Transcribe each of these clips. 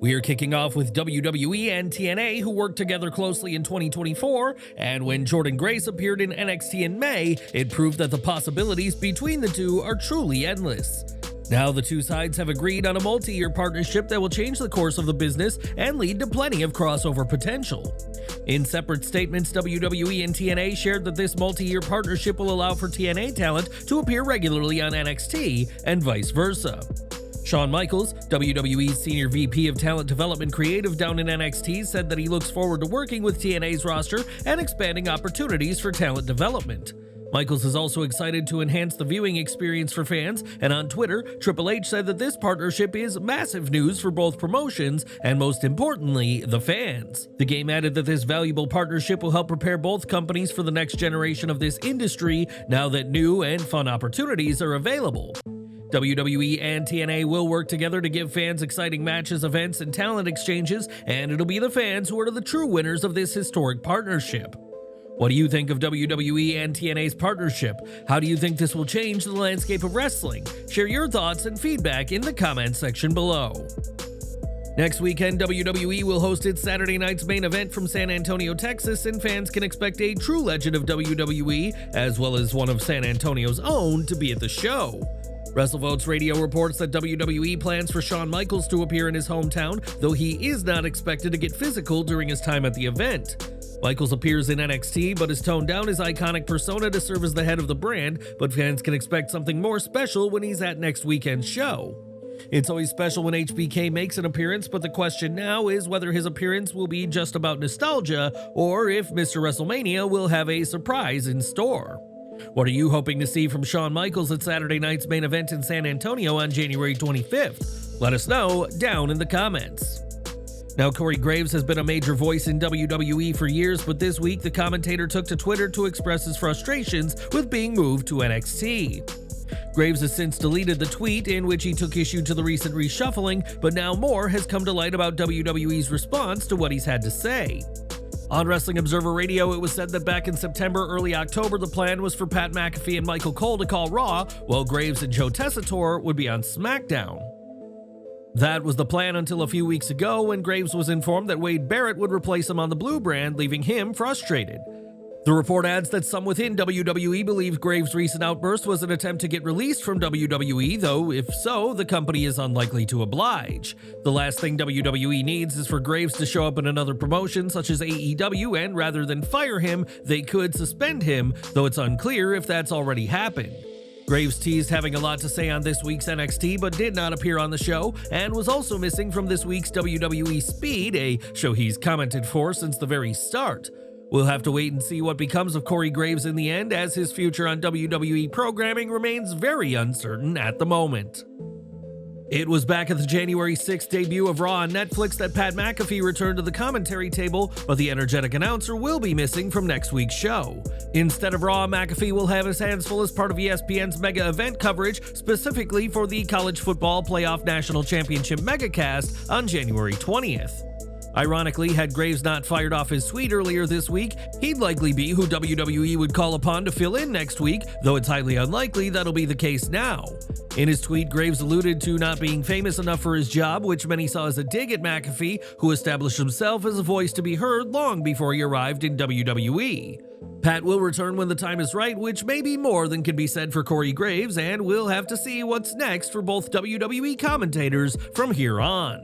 We are kicking off with WWE and TNA, who worked together closely in 2024, and when Jordynne Grace appeared in NXT in May, it proved that the possibilities between the two are truly endless. Now the two sides have agreed on a multi-year partnership that will change the course of the business and lead to plenty of crossover potential. In separate statements, WWE and TNA shared that this multi-year partnership will allow for TNA talent to appear regularly on NXT and vice versa. Shawn Michaels, WWE's Senior VP of Talent Development Creative down in NXT, said that he looks forward to working with TNA's roster and expanding opportunities for talent development. Michaels is also excited to enhance the viewing experience for fans, and on Twitter, Triple H said that this partnership is massive news for both promotions and, most importantly, the fans. The game added that this valuable partnership will help prepare both companies for the next generation of this industry now that new and fun opportunities are available. WWE and TNA will work together to give fans exciting matches, events, and talent exchanges, and it'll be the fans who are the true winners of this historic partnership. What do you think of WWE and TNA's partnership? How do you think this will change the landscape of wrestling? Share your thoughts and feedback in the comments section below. Next weekend, WWE will host its Saturday night's main event from San Antonio, Texas, and fans can expect a true legend of WWE, as well as one of San Antonio's own, to be at the show. WrestleVotes Radio reports that WWE plans for Shawn Michaels to appear in his hometown, though he is not expected to get physical during his time at the event. Michaels appears in NXT, but has toned down his iconic persona to serve as the head of the brand, but fans can expect something more special when he's at next weekend's show. It's always special when HBK makes an appearance, but the question now is whether his appearance will be just about nostalgia, or if Mr. WrestleMania will have a surprise in store. What are you hoping to see from Shawn Michaels at Saturday night's main event in San Antonio on January 25th? Let us know down in the comments. Now, Corey Graves has been a major voice in WWE for years, but this week the commentator took to Twitter to express his frustrations with being moved to NXT. Graves has since deleted the tweet in which he took issue to the recent reshuffling, but now more has come to light about WWE's response to what he's had to say. On Wrestling Observer Radio, it was said that back in September, early October, the plan was for Pat McAfee and Michael Cole to call Raw, while Graves and Tessa would be on SmackDown. That was the plan until a few weeks ago when Graves was informed that Wade Barrett would replace him on the Blue brand, leaving him frustrated. The report adds that some within WWE believe Graves' recent outburst was an attempt to get released from WWE, though if so, the company is unlikely to oblige. The last thing WWE needs is for Graves to show up in another promotion such as AEW, and rather than fire him, they could suspend him, though it's unclear if that's already happened. Graves teased having a lot to say on this week's NXT, but did not appear on the show, and was also missing from this week's WWE Speed, a show he's commented for since the very start. We'll have to wait and see what becomes of Corey Graves in the end, as his future on WWE programming remains very uncertain at the moment. It was back at the January 6th debut of Raw on Netflix that Pat McAfee returned to the commentary table, but the energetic announcer will be missing from next week's show. Instead of Raw, McAfee will have his hands full as part of ESPN's mega event coverage, specifically for the College Football Playoff National Championship megacast on January 20th. Ironically, had Graves not fired off his suite earlier this week, he'd likely be who WWE would call upon to fill in next week, though it's highly unlikely that'll be the case now. In his tweet, Graves alluded to not being famous enough for his job, which many saw as a dig at McAfee, who established himself as a voice to be heard long before he arrived in WWE. Pat will return when the time is right, which may be more than can be said for Corey Graves, and we'll have to see what's next for both WWE commentators from here on.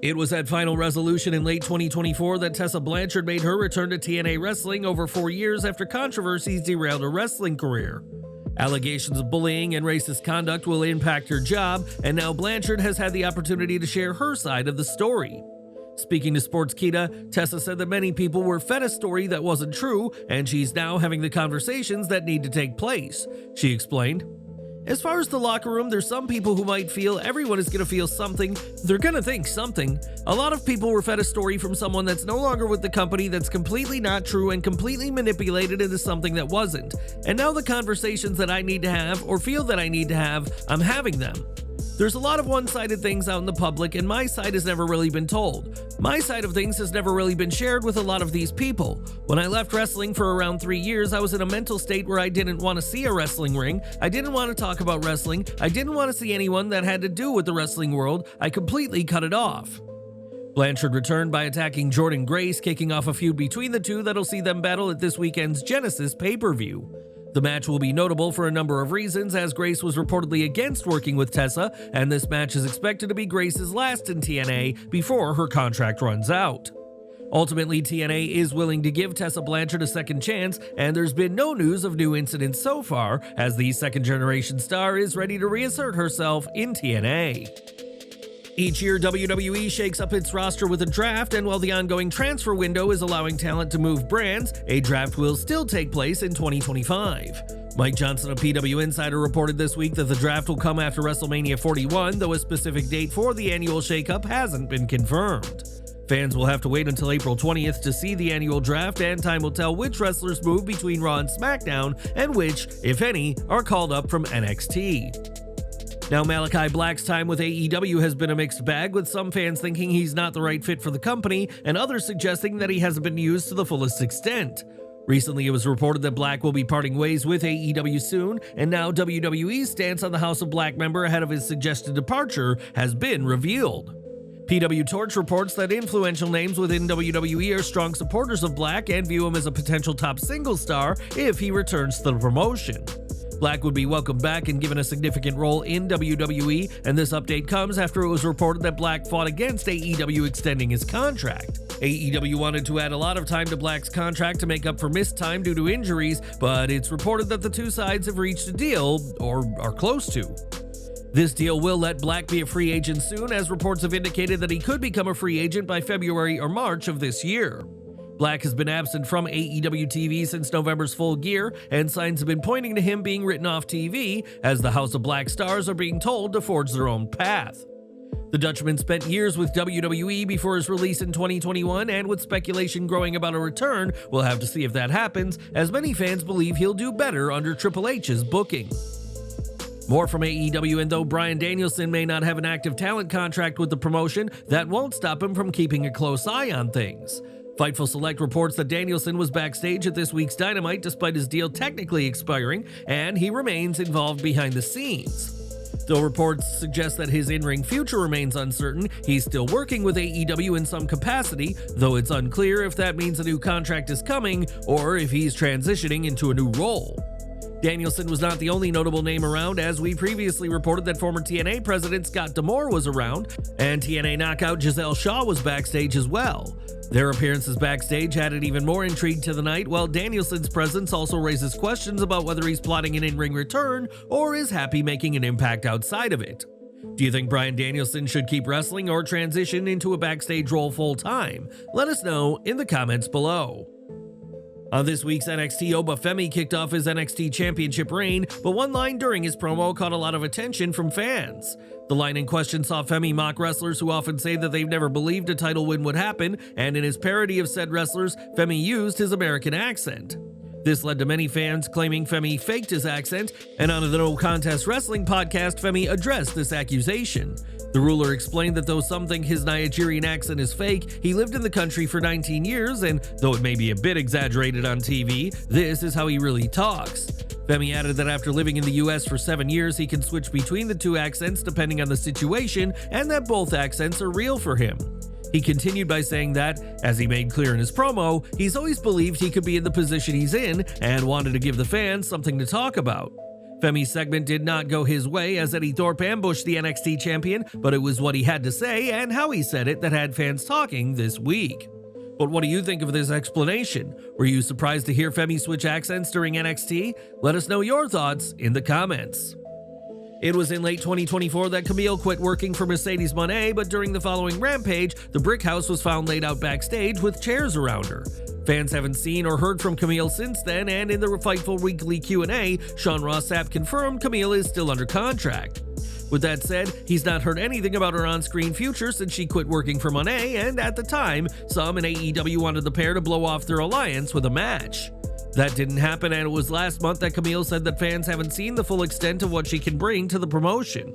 It was at Final Resolution in late 2024 that Tessa Blanchard made her return to TNA Wrestling over 4 years after controversies derailed her wrestling career. Allegations of bullying and racist conduct will impact her job, and now Blanchard has had the opportunity to share her side of the story. Speaking to Sportskeeda, Tessa said that many people were fed a story that wasn't true, and she's now having the conversations that need to take place. She explained, "As far as the locker room, there's some people who might feel everyone is going to feel something. They're going to think something. A lot of people were fed a story from someone that's no longer with the company that's completely not true and completely manipulated into something that wasn't. And now the conversations that I need to have or feel that I need to have, I'm having them. There's a lot of one-sided things out in the public, and my side has never really been told. My side of things has never really been shared with a lot of these people. When I left wrestling for around 3 years, I was in a mental state where I didn't want to see a wrestling ring, I didn't want to talk about wrestling, I didn't want to see anyone that had to do with the wrestling world, I completely cut it off. Blanchard returned by attacking Jordynne Grace, kicking off a feud between the two that'll see them battle at this weekend's Genesis pay-per-view. The match will be notable for a number of reasons, as Grace was reportedly against working with Tessa, and this match is expected to be Grace's last in TNA before her contract runs out. Ultimately, TNA is willing to give Tessa Blanchard a second chance, and there's been no news of new incidents so far, as the second-generation star is ready to reassert herself in TNA. Each year, WWE shakes up its roster with a draft, and while the ongoing transfer window is allowing talent to move brands, a draft will still take place in 2025. Mike Johnson of PW Insider reported this week that the draft will come after WrestleMania 41, though a specific date for the annual shakeup hasn't been confirmed. Fans will have to wait until April 20th to see the annual draft, and time will tell which wrestlers move between Raw and SmackDown, and which, if any, are called up from NXT. Now, Malakai Black's time with AEW has been a mixed bag, with some fans thinking he's not the right fit for the company, and others suggesting that he hasn't been used to the fullest extent. Recently, it was reported that Black will be parting ways with AEW soon, and now WWE's stance on the House of Black member ahead of his suggested departure has been revealed. PW Torch reports that influential names within WWE are strong supporters of Black and view him as a potential top single star if he returns to the promotion. Black would be welcomed back and given a significant role in WWE, and this update comes after it was reported that Black fought against AEW extending his contract. AEW wanted to add a lot of time to Black's contract to make up for missed time due to injuries, but it's reported that the two sides have reached a deal, or are close to. This deal will let Black be a free agent soon, as reports have indicated that he could become a free agent by February or March of this year. Black has been absent from AEW TV since November's Full Gear, and signs have been pointing to him being written off TV, as the House of Black stars are being told to forge their own path. The Dutchman spent years with WWE before his release in 2021, and with speculation growing about a return, we'll have to see if that happens, as many fans believe he'll do better under Triple H's booking. More from AEW, and though Bryan Danielson may not have an active talent contract with the promotion, that won't stop him from keeping a close eye on things. Fightful Select reports that Danielson was backstage at this week's Dynamite despite his deal technically expiring, and he remains involved behind the scenes. Though reports suggest that his in-ring future remains uncertain, he's still working with AEW in some capacity, though it's unclear if that means a new contract is coming or if he's transitioning into a new role. Danielson was not the only notable name around, as we previously reported that former TNA president Scott D'Amore was around, and TNA knockout Giselle Shaw was backstage as well. Their appearances backstage added even more intrigue to the night, while Danielson's presence also raises questions about whether he's plotting an in-ring return or is happy making an impact outside of it. Do you think Bryan Danielson should keep wrestling or transition into a backstage role full-time? Let us know in the comments below. On this week's NXT, Femi kicked off his NXT Championship reign, but one line during his promo caught a lot of attention from fans. The line in question saw Femi mock wrestlers who often say that they've never believed a title win would happen, and in his parody of said wrestlers, Femi used his American accent. This led to many fans claiming Femi faked his accent, and on the No Contest Wrestling podcast, Femi addressed this accusation. The ruler explained that though some think his Nigerian accent is fake, he lived in the country for 19 years, and though it may be a bit exaggerated on TV, this is how he really talks. Femi added that after living in the US for 7 years, he can switch between the two accents depending on the situation, and that both accents are real for him. He continued by saying that, as he made clear in his promo, he's always believed he could be in the position he's in and wanted to give the fans something to talk about. Femi's segment did not go his way, as Eddie Thorpe ambushed the NXT champion, but it was what he had to say and how he said it that had fans talking this week. But what do you think of this explanation? Were you surprised to hear Femi switch accents during NXT? Let us know your thoughts in the comments. It was in late 2024 that Kamille quit working for Mercedes Moné, but during the following Rampage, the Brick House was found laid out backstage with chairs around her. Fans haven't seen or heard from Kamille since then, and in the Fightful Weekly Q&A, Sean Ross Sapp confirmed Kamille is still under contract. With that said, he's not heard anything about her on-screen future since she quit working for Moné, and at the time, some in AEW wanted the pair to blow off their alliance with a match. That didn't happen, and it was last month that Kamille said that fans haven't seen the full extent of what she can bring to the promotion.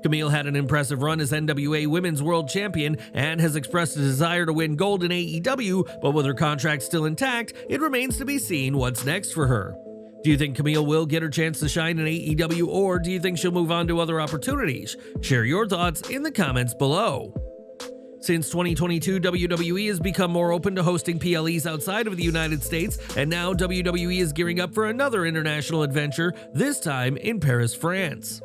Kamille had an impressive run as NWA Women's World Champion and has expressed a desire to win gold in AEW, but with her contract still intact, it remains to be seen what's next for her. Do you think Kamille will get her chance to shine in AEW, or do you think she'll move on to other opportunities? Share your thoughts in the comments below. Since 2022, WWE has become more open to hosting PLEs outside of the United States, and now WWE is gearing up for another international adventure, this time in Paris, France.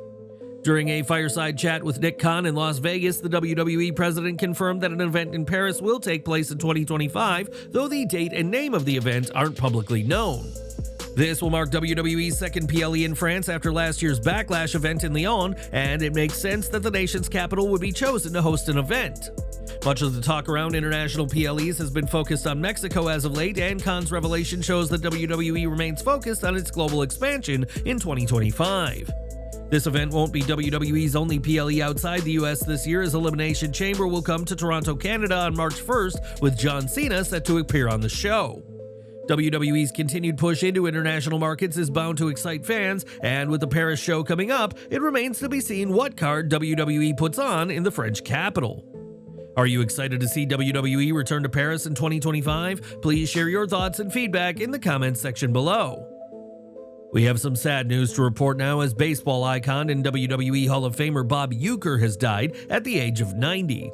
During a fireside chat with Nick Khan in Las Vegas, the WWE president confirmed that an event in Paris will take place in 2025, though the date and name of the event aren't publicly known. This will mark WWE's second PLE in France after last year's Backlash event in Lyon, and it makes sense that the nation's capital would be chosen to host an event. Much of the talk around international PLEs has been focused on Mexico as of late, and Khan's revelation shows that WWE remains focused on its global expansion in 2025. This event won't be WWE's only PLE outside the US this year, as Elimination Chamber will come to Toronto, Canada on March 1st, with John Cena set to appear on the show. WWE's continued push into international markets is bound to excite fans, and with the Paris show coming up, it remains to be seen what card WWE puts on in the French capital. Are you excited to see WWE return to Paris in 2025? Please share your thoughts and feedback in the comments section below. We have some sad news to report now, as baseball icon and WWE Hall of Famer Bob Uecker has died at the age of 90.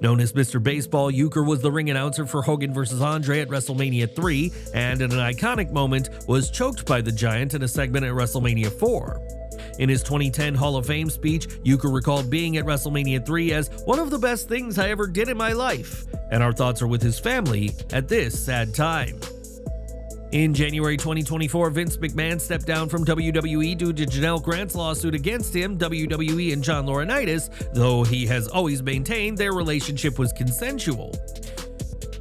Known as Mr. Baseball, Uecker was the ring announcer for Hogan vs. Andre at WrestleMania 3, and in an iconic moment was choked by the Giant in a segment at WrestleMania 4. In his 2010 Hall of Fame speech, Uecker recalled being at WrestleMania 3 as one of the best things I ever did in my life, and our thoughts are with his family at this sad time. In January 2024, Vince McMahon stepped down from WWE due to Janel Grant's lawsuit against him, WWE and John Laurinaitis, though he has always maintained their relationship was consensual.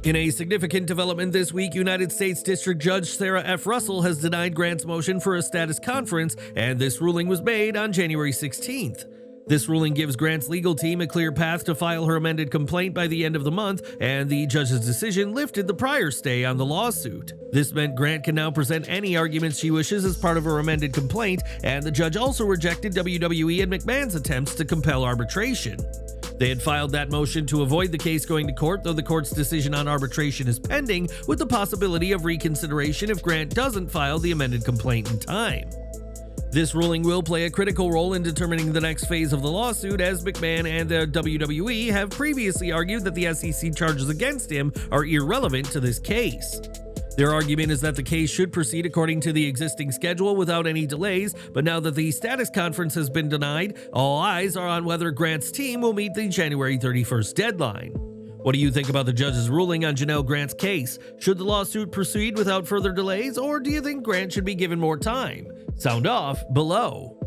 In a significant development this week, United States District Judge Sarah F. Russell has denied Grant's motion for a status conference, and this ruling was made on January 16th. This ruling gives Grant's legal team a clear path to file her amended complaint by the end of the month, and the judge's decision lifted the prior stay on the lawsuit. This meant Grant can now present any arguments she wishes as part of her amended complaint, and the judge also rejected WWE and McMahon's attempts to compel arbitration. They had filed that motion to avoid the case going to court, though the court's decision on arbitration is pending, with the possibility of reconsideration if Grant doesn't file the amended complaint in time. This ruling will play a critical role in determining the next phase of the lawsuit, as McMahon and the WWE have previously argued that the SEC charges against him are irrelevant to this case. Their argument is that the case should proceed according to the existing schedule without any delays, but now that the status conference has been denied, all eyes are on whether Grant's team will meet the January 31st deadline. What do you think about the judge's ruling on Janel Grant's case? Should the lawsuit proceed without further delays, or do you think Grant should be given more time? Sound off below.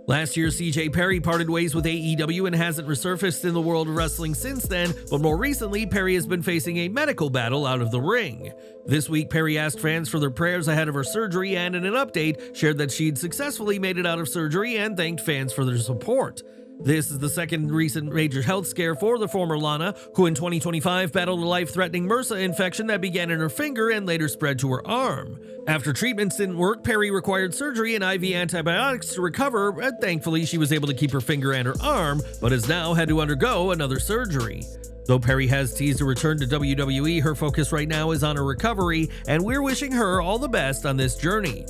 Last year, CJ Perry parted ways with AEW and hasn't resurfaced in the world of wrestling since then, but more recently, Perry has been facing a medical battle out of the ring. This week, Perry asked fans for their prayers ahead of her surgery, and in an update, shared that she'd successfully made it out of surgery and thanked fans for their support. This is the second recent major health scare for the former Lana, who in 2025 battled a life-threatening MRSA infection that began in her finger and later spread to her arm. After treatments didn't work, Perry required surgery and IV antibiotics to recover, and thankfully she was able to keep her finger and her arm, but has now had to undergo another surgery. Though Perry has teased a return to WWE, her focus right now is on her recovery, and we're wishing her all the best on this journey.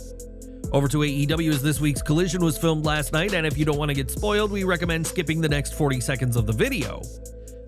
Over to AEW, as this week's Collision was filmed last night, and if you don't want to get spoiled, we recommend skipping the next 40 seconds of the video.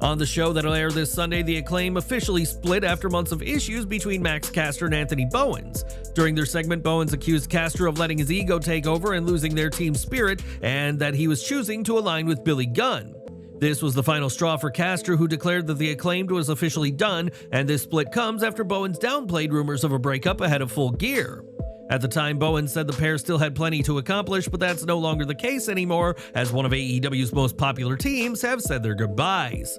On the show that'll air this Sunday, the Acclaim officially split after months of issues between Max Caster and Anthony Bowens. During their segment, Bowens accused Caster of letting his ego take over and losing their team spirit, and that he was choosing to align with Billy Gunn. This was the final straw for Caster, who declared that the Acclaimed was officially done, and this split comes after Bowens downplayed rumors of a breakup ahead of Full Gear. At the time, Bowens said the pair still had plenty to accomplish, but that's no longer the case anymore, as one of AEW's most popular teams have said their goodbyes.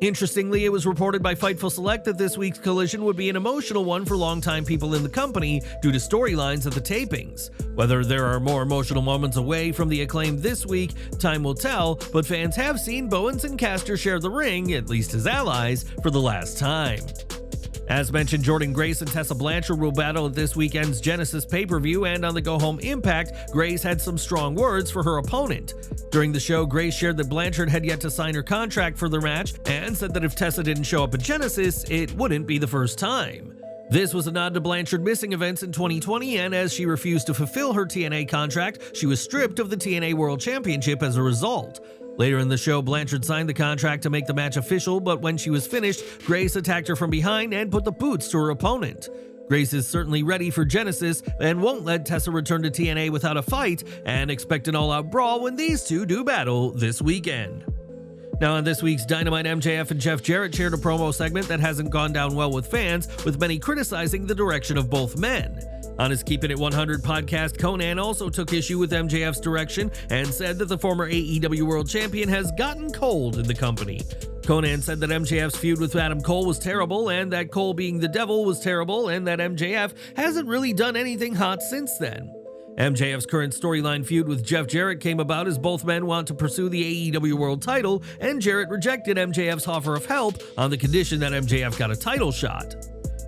Interestingly, it was reported by Fightful Select that this week's Collision would be an emotional one for longtime people in the company due to storylines at the tapings. Whether there are more emotional moments away from the Acclaim this week, time will tell, but fans have seen Bowens and Caster share the ring, at least as allies, for the last time. As mentioned, Jordynne Grace and Tessa Blanchard will battle at this weekend's Genesis pay-per-view, and on the go-home Impact, Grace had some strong words for her opponent. During the show, Grace shared that Blanchard had yet to sign her contract for their match, and said that if Tessa didn't show up at Genesis, it wouldn't be the first time. This was a nod to Blanchard missing events in 2020, and as she refused to fulfill her TNA contract, she was stripped of the TNA World Championship as a result. Later in the show, Blanchard signed the contract to make the match official, but when she was finished, Grace attacked her from behind and put the boots to her opponent. Grace is certainly ready for Genesis and won't let Tessa return to TNA without a fight, and expect an all-out brawl when these two do battle this weekend. Now on this week's Dynamite, MJF and Jeff Jarrett shared a promo segment that hasn't gone down well with fans, with many criticizing the direction of both men. On his Keeping It 100 podcast, Konnan also took issue with MJF's direction and said that the former AEW World Champion has gotten cold in the company. Konnan said that MJF's feud with Adam Cole was terrible, and that Cole being the devil was terrible, and that MJF hasn't really done anything hot since then. MJF's current storyline feud with Jeff Jarrett came about as both men want to pursue the AEW World title, and Jarrett rejected MJF's offer of help on the condition that MJF got a title shot.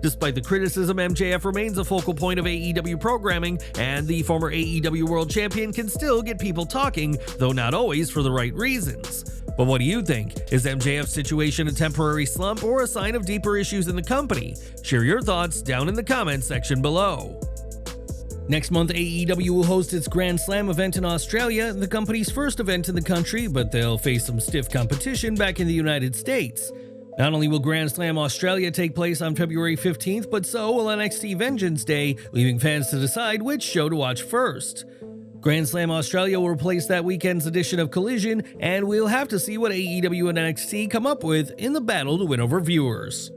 Despite the criticism, MJF remains a focal point of AEW programming, and the former AEW World Champion can still get people talking, though not always for the right reasons. But what do you think? Is MJF's situation a temporary slump or a sign of deeper issues in the company? Share your thoughts down in the comments section below. Next month, AEW will host its Grand Slam event in Australia, the company's first event in the country, but they'll face some stiff competition back in the United States. Not only will Grand Slam Australia take place on February 15th, but so will NXT Vengeance Day, leaving fans to decide which show to watch first. Grand Slam Australia will replace that weekend's edition of Collision, and we'll have to see what AEW and NXT come up with in the battle to win over viewers.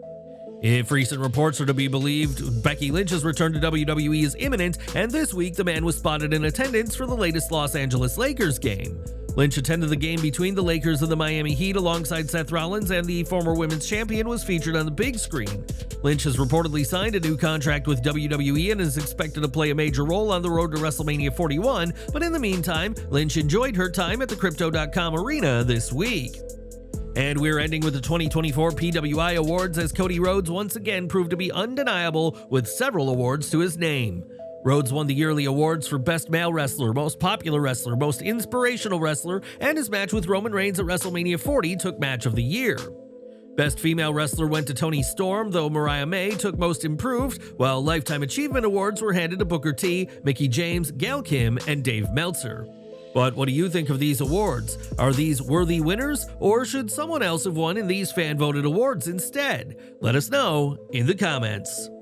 If recent reports are to be believed, Becky Lynch's return to WWE is imminent, and this week the man was spotted in attendance for the latest Los Angeles Lakers game. Lynch attended the game between the Lakers and the Miami Heat alongside Seth Rollins, and the former women's champion was featured on the big screen. Lynch has reportedly signed a new contract with WWE and is expected to play a major role on the road to WrestleMania 41, but in the meantime, Lynch enjoyed her time at the Crypto.com arena this week. And we're ending with the 2024 PWI Awards, as Cody Rhodes once again proved to be undeniable with several awards to his name. Rhodes won the yearly awards for Best Male Wrestler, Most Popular Wrestler, Most Inspirational Wrestler, and his match with Roman Reigns at WrestleMania 40 took Match of the Year. Best Female Wrestler went to Toni Storm, though Mariah May took Most Improved, while Lifetime Achievement Awards were handed to Booker T, Mickie James, Gail Kim, and Dave Meltzer. But what do you think of these awards? Are these worthy winners, or should someone else have won in these fan-voted awards instead? Let us know in the comments.